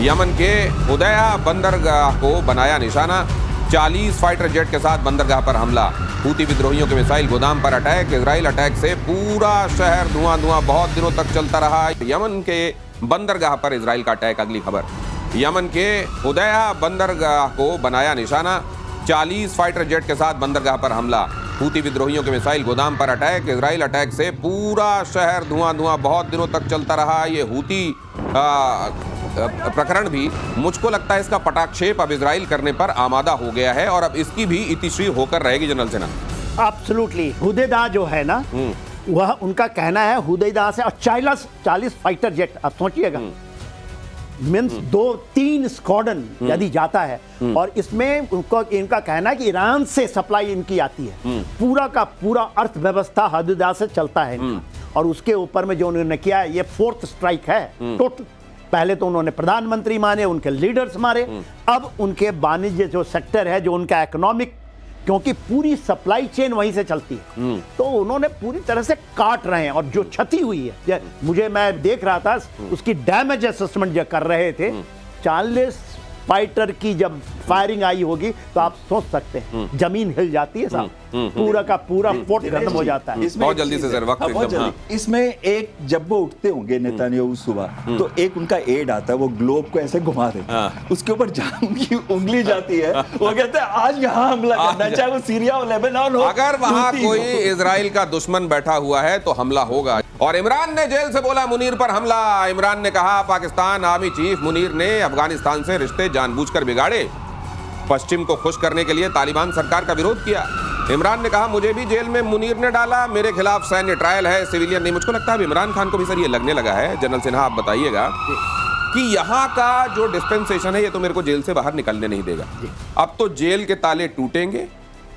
Yemen के हुदैया बंदरगाह को बनाया निशाना, 40 फाइटर जेट के साथ बंदरगाह पर हमला। हूती विद्रोहियों के मिसाइल गोदाम पर अटैक, इजराइल अटैक से पूरा शहर धुआं धुआं बहुत दिनों तक चलता रहा। यमन के बंदरगाह पर इजराइल का अटैक। अगली खबर, यमन के हुदैया बंदरगाह को बनाया निशाना, 40 फाइटर जेट के साथ बंदरगाह पर हमला। हूती विद्रोहियों के मिसाइल गोदाम पर अटैक, इजराइल अटैक से पूरा शहर धुआं धुआं बहुत दिनों तक चलता रहा। ये हूती प्रकरण भी मुझको लगता है इसका पटाक्षेप अब इजराइल करने पर आमादा हो गया है और अब इसकी भी इतिश्री होकर रहेगी। General Sinha, absolutely. हुदैदा जो है ना, वह उनका कहना है हुदैदा से 40 फाइटर जेट। आप सोचिएगा, मीन्स 2-3 स्क्वाड्रन यदि जाता है और इसमें उनको इनका कहना है कि ईरान से सप्लाई इनकी आती है। पूरा का पूरा अर्थव्यवस्था हुदैदा से चलता है इनका। और उसके ऊपर में जो उन्होंने किया है, ये 4th स्ट्राइक है टोटल। पहले तो उन्होंने प्रधानमंत्री मारे, उनके लीडर्स मारे, अब उनके वाणिज्य जो सेक्टर है, जो उनका इकोनॉमिक, क्योंकि पूरी सप्लाई चेन वहीं से चलती है, तो उन्होंने पूरी तरह से काट रहे हैं। और जो क्षति हुई है, मैं देख रहा था उसकी डैमेज असेसमेंट जो कर रहे थे, 40 फाइटर की जब फायरिंग आई होगी तो आप सोच सकते हैं जमीन हिल जाती है साहब। पूरा का पूरा फोर्ट खत्म हो जाता है। बहुत जल्दी से सर, वक्त एकदम। इसमें एक जब वो उठते होंगे नेतान्याहू सुबह, तो एक उनका एड आता है, वो ग्लोब को ऐसे घुमा देता है, उसके ऊपर जहां उनकी उंगली जाती है वो कहते हैं आज यहाँ हमला करना, चाहे वो सीरिया हो, लेबनान हो। अगर वहां कोई इजराइल का दुश्मन बैठा हुआ है तो हमला होगा। और इमरान ने जेल से बोला मुनीर पर हमला। इमरान ने कहा पाकिस्तान आर्मी चीफ मुनीर ने अफगानिस्तान से रिश्ते जानबूझकर बिगाड़े, पश्चिम को खुश करने के लिए तालिबान सरकार का विरोध किया। इमरान ने कहा मुझे भी जेल में मुनीर ने डाला, मेरे खिलाफ सैन्य ट्रायल है, सिविलियन नहीं। मुझको लगता है इमरान खान को भी सर ये लगने लगा है। जनरल सिन्हा, आप बताइएगा कि यहाँ का जो डिस्पेंसेशन है ये तो मेरे को जेल से बाहर निकलने नहीं देगा। अब तो जेल के ताले टूटेंगे,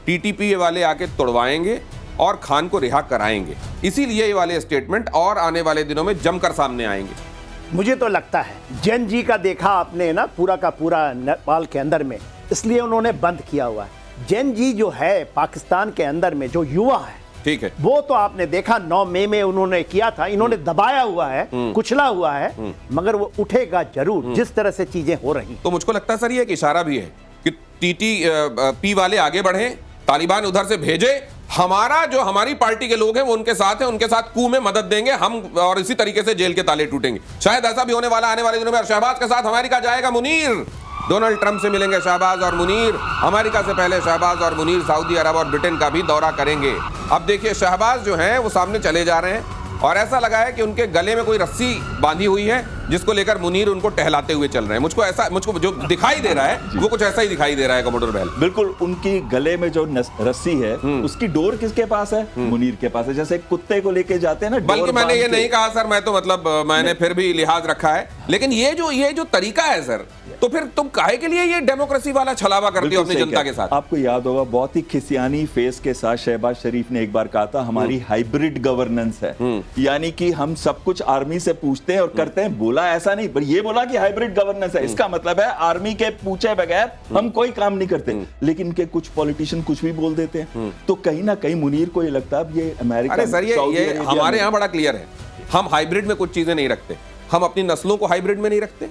टीटीपी वाले आके तोड़वाएंगे और खान को रिहा कराएंगे। इसीलिए ये वाले स्टेटमेंट और आने वाले दिनों में जमकर सामने आएंगे। मुझे तो लगता है जैन जी का देखा आपने ना, पूरा का पूरा नेपाल के अंदर में, इसलिए उन्होंने बंद किया हुआ है। जैन जी जो है पाकिस्तान के अंदर में जो युवा है, ठीक है, वो तो आपने देखा 9 मई में उन्होंने किया था। इन्होंने दबाया हुआ है, कुचला हुआ है, मगर वो उठेगा जरूर जिस तरह से चीजें हो रही। तो मुझको लगता है सर ये एक इशारा भी है कि टीटीपी वाले आगे बढ़े, तालिबान उधर से भेजे, हमारा जो हमारी पार्टी के लोग हैं वो उनके साथ हैं, उनके साथ कू में मदद देंगे हम, और इसी तरीके से जेल के ताले टूटेंगे। शायद ऐसा भी होने वाला आने वाले दिनों में। शहबाज के साथ अमेरिका जाएगा मुनीर, डोनाल्ड ट्रंप से मिलेंगे शहबाज और मुनीर। अमेरिका से पहले शहबाज और मुनीर सऊदी अरब और ब्रिटेन का भी दौरा करेंगे। अब देखिए शहबाज जो हैं वो सामने चले जा रहे हैं और ऐसा लगा है कि उनके गले में कोई रस्सी बांधी हुई है जिसको लेकर मुनीर उनको टहलाते हुए चल रहे हैं। मुझको जो दिखाई दे रहा है वो कुछ ऐसा ही दिखाई दे रहा है कमोडोर बहल। बिल्कुल, उनकी गले में जो रस्सी है उसकी डोर किसके पास है? मुनीर के पास है। जैसे कुत्ते को लेके जाते हैं ना। बल्कि मैंने ये नहीं कहा सर, मैं तो मतलब मैंने फिर भी लिहाज रखा है, लेकिन ये जो तरीका है सर, तो फिर तुम काहे के लिए ये डेमोक्रेसी वाला छलावा करती हो अपनी जनता के साथ? आपको याद होगा बहुत ही खिसियानी फेस के साथ शहबाज शरीफ ने एक बार कहा था हमारी हाइब्रिड गवर्नेंस है, यानी कि हम सब कुछ आर्मी से पूछते हैं और करते हैं। बोला ऐसा नहीं, पर ये बोला कि हाइब्रिड गवर्नेंस है। इसका मतलब है आर्मी के पूछे बगैर हम कोई काम नहीं करते। लेकिन इनके कुछ पॉलिटिशियन कुछ भी बोल देते हैं। तो कहीं ना कहीं मुनीर को ये लगता है अब ये अमेरिका, अरे सर ये हमारे यहाँ बड़ा क्लियर है, हम हाइब्रिड में कुछ चीजें नहीं रखते। हम अपनी नस्लों को हाइब्रिड में नहीं रखते,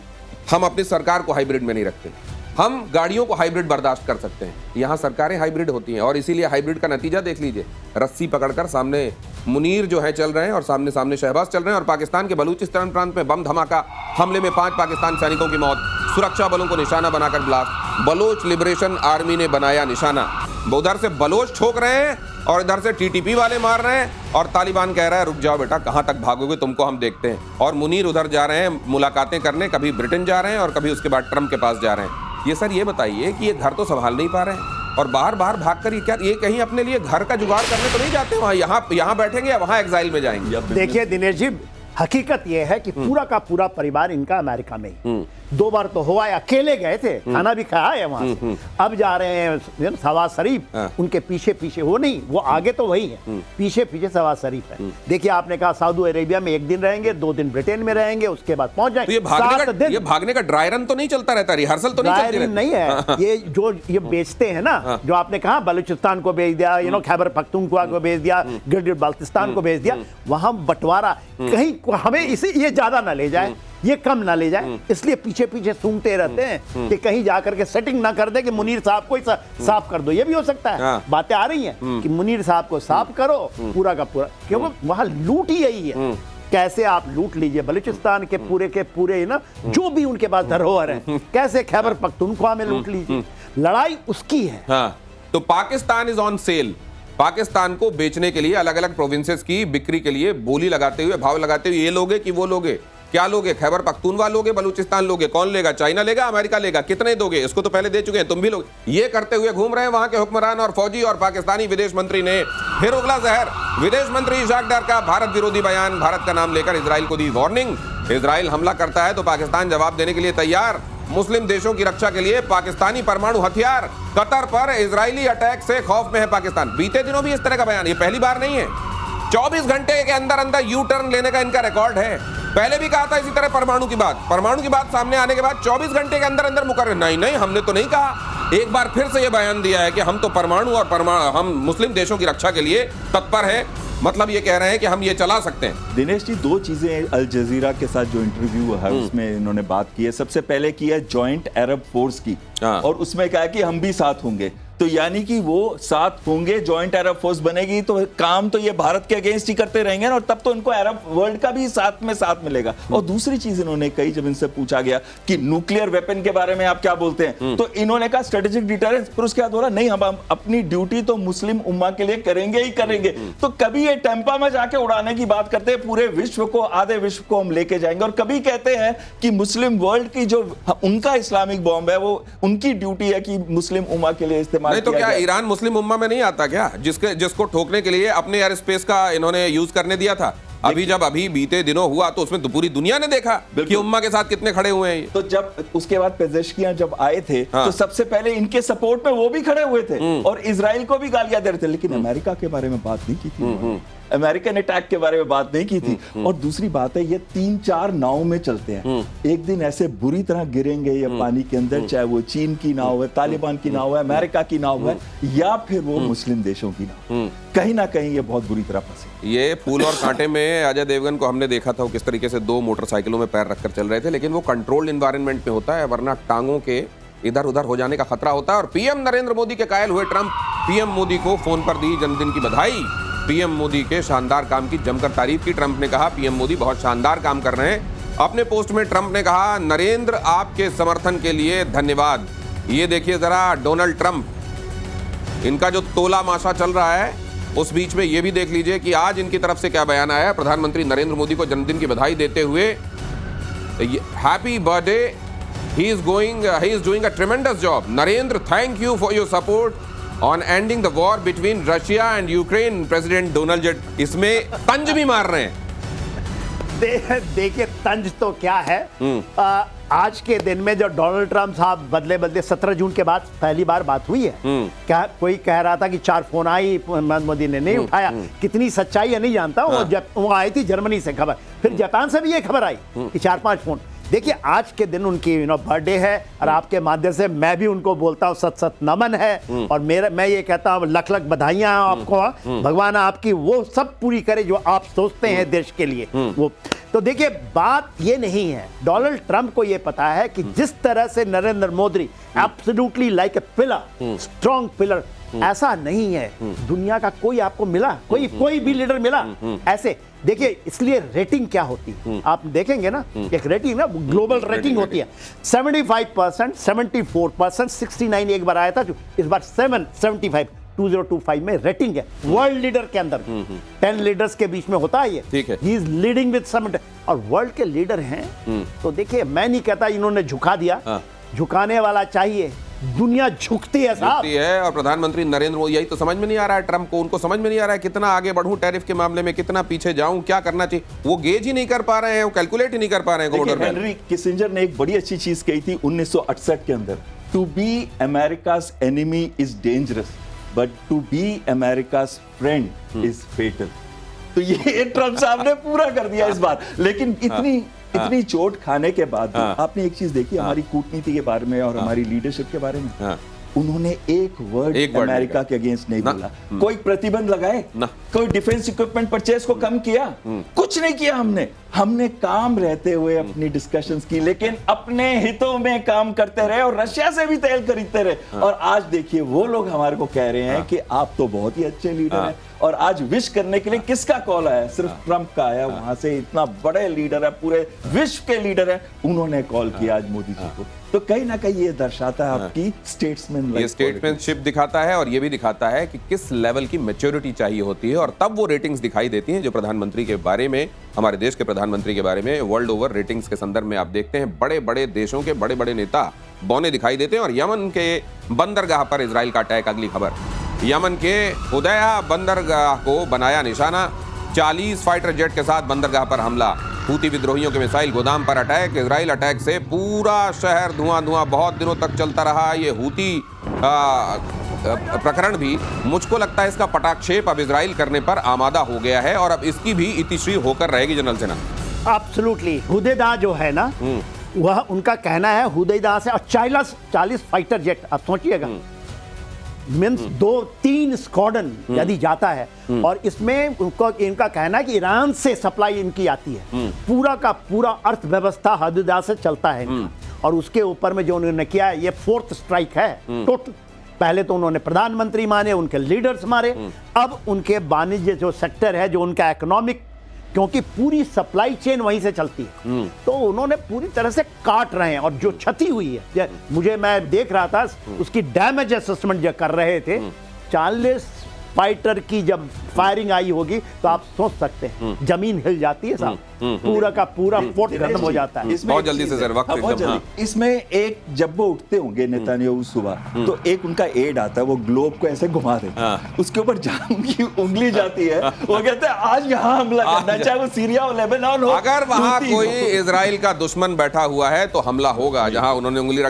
हम अपनी सरकार को हाइब्रिड में नहीं रखते। हम गाड़ियों को हाइब्रिड बर्दाश्त कर सकते हैं, यहाँ सरकारें हाइब्रिड होती हैं। और इसीलिए हाइब्रिड का नतीजा देख लीजिए, रस्सी पकड़कर सामने मुनीर जो है चल रहे हैं और सामने सामने शहबाज चल रहे हैं। और पाकिस्तान के बलूचिस्तान प्रांत में बम धमाका, हमले में 5 पाकिस्तान सैनिकों की मौत, सुरक्षा बलों को निशाना बनाकर ब्लास्ट। बलोच लिबरेशन आर्मी ने बनाया निशाना। उधर से बलोच ठोक रहे हैं और इधर से टीटीपी वाले मार रहे हैं और तालिबान कह रहा है रुक जाओ बेटा, कहां तक भागोगे, तुमको हम देखते हैं। और मुनीर उधर जा रहे हैं मुलाकातें करने, कभी ब्रिटेन जा रहे हैं और कभी उसके बाद ट्रंप के पास जा रहे हैं। ये सर ये बताइए कि ये घर तो संभाल नहीं पा रहे हैं और बाहर बाहर भागकर ये कहीं अपने लिए घर का जुगाड़ करने तो नहीं जाते? वहाँ यहाँ बैठेंगे या वहाँ एग्जाइल में जाएंगे? देखिए दिनेश जी, हकीकत यह है कि पूरा का पूरा परिवार इनका अमेरिका में ही। 2 बार तो हुआ है, अकेले गए थे, खाना भी खाया है वहां से। अब जा रहे हैं शहबाज शरीफ, उनके पीछे पीछे, वो नहीं, वो आगे तो वही है, पीछे पीछे शहबाज शरीफ है। देखिए आपने कहा सऊदी अरेबिया में 1 दिन रहेंगे, 2 दिन ब्रिटेन में रहेंगे, उसके बाद पहुंच जाएंगे। तो ये भागने का ड्राई रन तो नहीं चलता रहता, रिहर्सल तो नहीं चलती रहती? नहीं है। ये जो ये बेचते हैं ना, जो आपने कहा बलूचिस्तान को भेज दिया, खैबर पख्तूनख्वा को भेज दिया, गिलगित बाल्टिस्तान को भेज दिया, वहां बंटवारा, कहीं हमें इसे ये ज्यादा ना ले जाए, ये कम ना ले जाए, इसलिए पीछे पीछे सूंघते रहते हैं कि कहीं जाकर के सेटिंग ना कर दे कि मुनीर साहब को ही साफ कर दो। ये भी हो सकता है, हाँ। बातें आ रही हैं कि मुनीर साहब को साफ करो पूरा का पूरा, क्योंकि वहां लूट ही यही है। कैसे आप लूट लीजिए बलूचिस्तान के पूरे ना जो भी उनके पास धरोहर है, कैसे खैबर पख्तूनख्वा में लूट लीजिए, लड़ाई उसकी है। हाँ, तो Pakistan is on sale. Pakistan को बेचने के लिए अलग अलग प्रोविंसेस की बिक्री के लिए बोली लगाते हुए, भाव लगाते हुए, ये लोगे कि वो लोगे, क्या लोगे, खैबर पख्तूनख्वा लोगे, बलूचिस्तान लोगे, कौन लेगा, चाइना लेगा, अमेरिका लेगा, कितने दोगे, इसको तो पहले दे चुके हैं, तुम भी लोगे। ये करते हुए घूम रहे हैं वहां के हुक्मरान और फौजी। और पाकिस्तानी विदेश मंत्री ने फिर उगला जहर। विदेश मंत्री इशाक डार का भारत विरोधी बयान, भारत का नाम लेकर इजराइल को दी वार्निंग। इजराइल हमला करता है तो पाकिस्तान जवाब देने के लिए तैयार। मुस्लिम देशों की रक्षा के लिए पाकिस्तानी परमाणु हथियार। कतर पर इजरायली अटैक से खौफ में है पाकिस्तान। बीते दिनों भी इस तरह का बयान, ये पहली बार नहीं है। 24 घंटे के अंदर अंदर यू टर्न लेने का इनका रिकॉर्ड है। पहले भी कहा था इसी तरह परमाणु की बात सामने आने के बाद 24 घंटे के अंदर अंदर मुकर्रर, नहीं हमने तो नहीं कहा। एक बार फिर से यह बयान दिया है कि हम तो परमाणु और हम मुस्लिम देशों की रक्षा के लिए तत्पर हैं। मतलब ये कह रहे हैं कि हम ये चला सकते हैं। दिनेश जी, दो चीजें अल जजीरा के साथ जो इंटरव्यू है उसमें इन्होंने बात की है। सबसे पहले की है जॉइंट अरब फोर्स की, और उसमें कहा कि हम भी साथ होंगे। तो यानी कि वो साथ होंगे, जॉइंट अरब फोर्स बनेगी, तो काम तो ये भारत के अगेंस्ट ही करते रहेंगे ना, और तब तो इनको अरब वर्ल्ड का भी साथ मिलेगा। और दूसरी चीज इन्होंने कही, जब इनसे पूछा गया कि न्यूक्लियर वेपन के बारे में आप क्या बोलते हैं, तो इन्होंने कहा स्ट्रेटेजिक डिटरेंस। फिर उसके बाद बोला नहीं, हम अपनी ड्यूटी तो मुस्लिम उम्मा के लिए करेंगे ही करेंगे। तो कभी ये टेम्पा में जाके उड़ाने की बात करते हैं, पूरे विश्व को, आधे विश्व को हम लेके जाएंगे, और कभी कहते हैं कि मुस्लिम वर्ल्ड की जो उनका इस्लामिक बॉम्ब है वो उनकी ड्यूटी है कि मुस्लिम उम्मा के लिए इस्तेमाल नहीं तो क्या ईरान मुस्लिम उम्मा में नहीं आता क्या, जिसको ठोकने के लिए अपने एयर स्पेस का इन्होंने यूज करने दिया था? अभी बीते दिनों हुआ तो उसमें तो पूरी दुनिया ने देखा कि उम्मा के साथ कितने खड़े हुए हैं। तो जब उसके बाद पेजेश्कियां जब आए थे, हाँ। तो सबसे पहले इनके सपोर्ट में वो भी खड़े हुए थे और इजराइल को भी गालियां दे रहे थे, लेकिन अमेरिका के बारे में बात नहीं की थी, अमेरिकन अटैक के बारे में बात नहीं की थी। और दूसरी बात है, ये 3-4 नाव में चलते हैं। एक दिन ऐसे बुरी तरह गिरेंगे ये पानी के अंदर, चाहे वो चीन की नाव है, तालिबान की नाव है, अमेरिका की नाव है, या फिर वो मुस्लिम देशों की नाव, कहीं ना कहीं ये बहुत बुरी तरह फंसे। ये फूल और कांटे में अजय देवगन को हमने देखा था वो किस तरीके से 2 मोटरसाइकिलों में पैर रखकर चल रहे थे, लेकिन वो कंट्रोल्ड एनवायरनमेंट में होता है, वरना टांगों के इधर उधर हो जाने का खतरा होता है। और पीएम नरेंद्र मोदी के कायल हुए ट्रंप, पीएम मोदी को फोन पर दी जन्मदिन की बधाई। पीएम मोदी के शानदार काम की जमकर तारीफ की ट्रंप ने कहा पीएम मोदी बहुत शानदार काम कर रहे हैं। अपने पोस्ट में ट्रंप ने कहा नरेंद्र आपके समर्थन के लिए धन्यवाद। ये देखिए जरा डोनाल्ड ट्रंप, इनका जो तोला माशा चल रहा है, उस बीच में ये भी देख लीजिए कि आज इनकी तरफ से क्या बयान आया। प्रधानमंत्री नरेंद्र मोदी को जन्मदिन की बधाई देते हुए, happy birthday, he is doing a tremendous job. Narendra, thank you for your support on ending the war between Russia and Ukraine. President Donald J. इसमें तंज भी मार रहे हैं। देखिए तंज तो क्या है, आज के दिन में जो डोनाल्ड ट्रंप साहब बदले 17 जून के बाद पहली बार बात हुई है। क्या कोई कह रहा था कि 4 फोन आई, मोदी ने नहीं उठाया, कितनी सच्चाई है नहीं जानता हूं। जब वो आई थी जर्मनी से खबर, फिर जापान से भी ये खबर आई कि 4-5 फोन। देखिए आज के दिन उनकी बर्थडे है, और आपके माध्यम से मैं भी उनको बोलता हूँ सत नमन है। और मैं ये कहता हूँ लख बधाइयां आपको, भगवान आपकी वो सब पूरी करे जो आप सोचते हैं देश के लिए। वो तो देखिए बात ये नहीं है, डोनाल्ड ट्रंप को ये पता है कि जिस तरह से Narendra Modi absolutely like a pillar, strong pillar, ऐसा नहीं है दुनिया का कोई आपको मिला, कोई भी लीडर मिला ऐसे। देखिए इसलिए रेटिंग क्या होती है आप देखेंगे ना, एक रेटिंग ना ग्लोबल रेटिंग होती है 75%, 74%, 69 एक बार आया था, इस बार 775 2025 में रेटिंग है वर्ल्ड लीडर के अंदर। 10 लीडर्स के बीच में होता है ये, ठीक है। ही इज लीडिंग विद 70 और वर्ल्ड के लीडर हैं। तो देखिए मैं नहीं कहता इन्होंने झुका दिया, झुकाने वाला चाहिए, दुनिया झुकती है साहब, झुकती है। और प्रधानमंत्री नरेंद्र मोदी, यही तो समझ में नहीं आ रहा है ट्रंप को, उनको समझ में नहीं आ रहा है कितना आगे बढ़ूं टैरिफ के मामले में, कितना पीछे जाऊं, क्या करना चाहिए, वो गेज ही नहीं कर पा रहे हैं, वो कैलकुलेट ही नहीं कर पा रहे हैं। हेनरी किसिंजर ने एक बड़ी अच्छी चीज कही थी 1968 के अंदर, to be America's enemy is dangerous but to be America's friend is fatal. तो ये ट्रंप साहब ने पूरा कर दिया इस बार। लेकिन इतनी चोट खाने के बाद आपने एक चीज देखी हमारी कूटनीति के बारे में और हमारी लीडरशिप के बारे में, उन्होंने एक वर्ड अमेरिका के अगेंस्ट नहीं बोला, कोई प्रतिबंध लगाए, कोई डिफेंस इक्विपमेंट परचेज को कम किया, कुछ नहीं किया हमने। हमने काम रहते हुए अपनी डिस्कशंस की, लेकिन अपने हितों में काम करते रहे और रशिया से भी तेल खरीदते रहे। और आज देखिए वो लोग हमारे को कह रहे हैं कि आप तो बहुत ही अच्छे लीडर हैं, और आज विश करने के लिए किसका कॉल आया? सिर्फ ट्रंप का आया। वहां से इतना बड़े लीडर है, पूरे विश्व के लीडर है, उन्होंने कॉल किया आज मोदी जी को। तो कहीं ना कहीं ये दर्शाता है आपकी स्टेट्समैन, ये स्टेटमैनशिप दिखाता है, और ये भी दिखाता है कि किस लेवल की मैच्योरिटी चाहिए होती है, और तब वो रेटिंग्स दिखाई देती हैं जो प्रधानमंत्री के बारे में, हमारे देश के प्रधानमंत्री के बारे में वर्ल्ड ओवर रेटिंग्स के संदर्भ में आप देखते हैं बड़े बड़े देशों के बड़े बड़े नेता बौने दिखाई देते हैं। और यमन के बंदरगाह पर इजराइल का अटैक, अगली खबर, यमन के हुदैया बंदरगाह को बनाया निशाना, 40 फाइटर जेट के साथ बंदरगाह पर हमला, हूती विद्रोहियों के मिसाइल गोदाम पर अटैक, इजराइल अटैक से पूरा शहर धुआं धुआं बहुत दिनों तक चलता रहा। ये हूती प्रकरण भी मुझको लगता है इसका पटाक्षेप अब इजराइल करने पर आमादा हो गया है, और अब इसकी भी इतिश्री होकर रहेगी जनरल सेना। एब्सोल्युटली। हुदैदा जो है ना, वह उनका कहना है हुदैदा से 40 फाइटर जेट, आप सोचिएगा, मीन्स 2-3 स्क्वाड्रन यदि जाता है, और इसमें उनको इनका कहना है कि ईरान से सप्लाई इनकी आती है, पूरा का पूरा अर्थव्यवस्था हुदैदा से चलता है इनका। और उसके ऊपर में जो उन्होंने किया है, ये 4th स्ट्राइक है टोटल। पहले तो उन्होंने प्रधानमंत्री मारे, उनके लीडर्स मारे, अब उनके वाणिज्य जो सेक्टर है, जो उनका इकोनॉमिक, क्योंकि पूरी सप्लाई चेन वहीं से चलती है, तो उन्होंने पूरी तरह से काट रहे हैं। और जो क्षति हुई है, मैं देख रहा था उसकी डैमेज असेसमेंट जो कर रहे थे, 40 फाइटर की जब फायरिंग आई होगी तो आप सोच सकते हैं जमीन हिल जाती है साहब, पूरा का पूरा फोर्ट खत्म हो जाता है। बहुत जल्दी से सर, वक्त बहुत जल्दी। इसमें एक, जब वो उठते होंगे नेतान्याहू सुबह, तो एक उनका एड आता है, वो ग्लोब को ऐसे घुमा देता है, उसके ऊपर जहां उनकी उंगली जाती है वो कहते हैं आज यहाँ हमला करना है, चाहे वो सीरिया हो, लेबनान हो, अगर वहां कोई इजराइल का दुश्मन बैठा हुआ है तो हमला होगा, जहां उन्होंने उंगली रख